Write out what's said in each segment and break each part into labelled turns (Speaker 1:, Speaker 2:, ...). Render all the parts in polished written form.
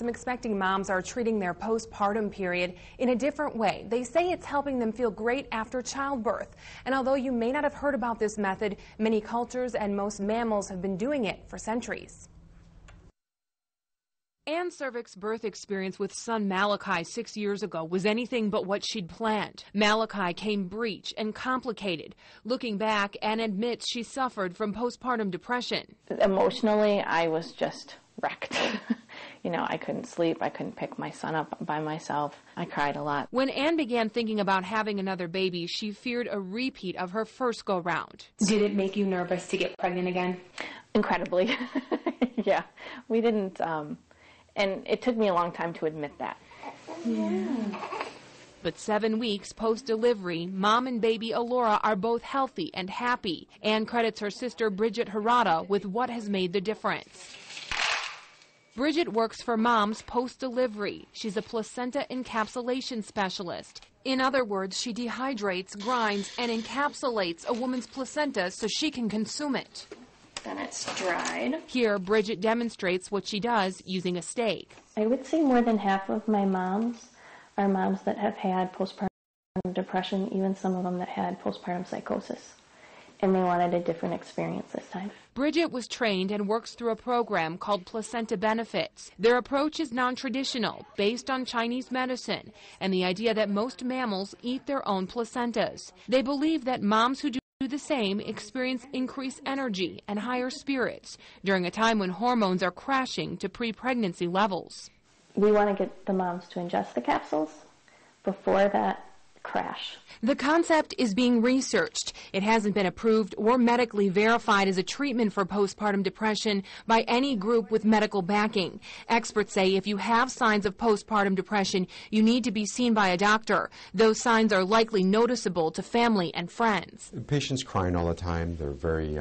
Speaker 1: Some expecting moms are treating their postpartum period in a different way. They say it's helping them feel great after childbirth. And although you may not have heard about this method, many cultures and most mammals have been doing it for centuries. Ann Cervik's birth experience with son Malachi 6 years ago was anything but what she'd planned. Malachi came breech and complicated. Looking back, Ann admits she suffered from postpartum depression.
Speaker 2: Emotionally, I was just wrecked. You know, I couldn't sleep. I couldn't pick my son up by myself. I cried a lot.
Speaker 1: When Ann began thinking about having another baby, she feared a repeat of her first go-round. Did it make you nervous to get pregnant again?
Speaker 2: Incredibly. Yeah. We didn't... And it took me a long time to admit that.
Speaker 1: Yeah. But 7 weeks post-delivery, mom and baby Alora are both healthy and happy. Ann credits her sister Bridget Harada with what has made the difference. Bridget works for moms post-delivery. She's a placenta encapsulation specialist. In other words, she dehydrates, grinds, and encapsulates a woman's placenta so she can consume it.
Speaker 2: Then it's dried.
Speaker 1: Here, Bridget demonstrates what she does using a stake.
Speaker 2: I would say more than half of my moms are moms that have had postpartum depression, even some of them that had postpartum psychosis. And they wanted a different experience this time.
Speaker 1: Bridget was trained and works through a program called Placenta Benefits. Their approach is non-traditional, based on Chinese medicine, and the idea that most mammals eat their own placentas. They believe that moms who do the same experience increased energy and higher spirits during a time when hormones are crashing to pre-pregnancy levels.
Speaker 2: We want to get the moms to ingest the capsules before that crash.
Speaker 1: The concept is being researched. It hasn't been approved or medically verified as a treatment for postpartum depression by any group with medical backing. Experts say if you have signs of postpartum depression, you need to be seen by a doctor. Those signs are likely noticeable to family and friends.
Speaker 3: The patient's crying all the time. They're very,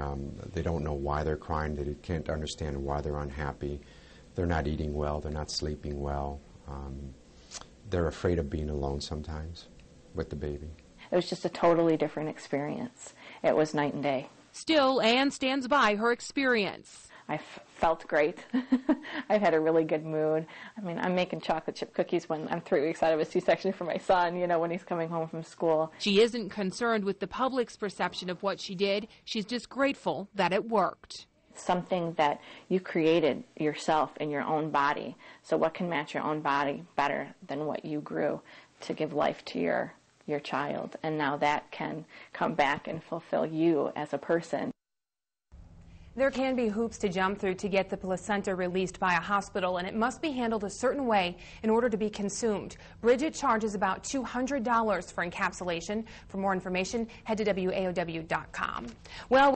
Speaker 3: they don't know why they're crying. They can't understand why they're unhappy. They're not eating well. They're not sleeping well. They're afraid of being alone sometimes with the baby.
Speaker 2: It was just a totally different experience. It was night and day.
Speaker 1: Still, Ann stands by her experience.
Speaker 2: I felt great. I've had a really good mood. I mean, I'm making chocolate chip cookies when I'm 3 weeks out of a C-section for my son, you know, when he's coming home from school.
Speaker 1: She isn't concerned with the public's perception of what she did. She's just grateful that it worked.
Speaker 2: Something that you created yourself in your own body. So what can match your own body better than what you grew to give life to your child? And now that can come back and fulfill you as a person.
Speaker 1: There can be hoops to jump through to get the placenta released by a hospital, and it must be handled a certain way in order to be consumed. Bridget charges about $200 for encapsulation. For more information, head to WAOW.com. Well,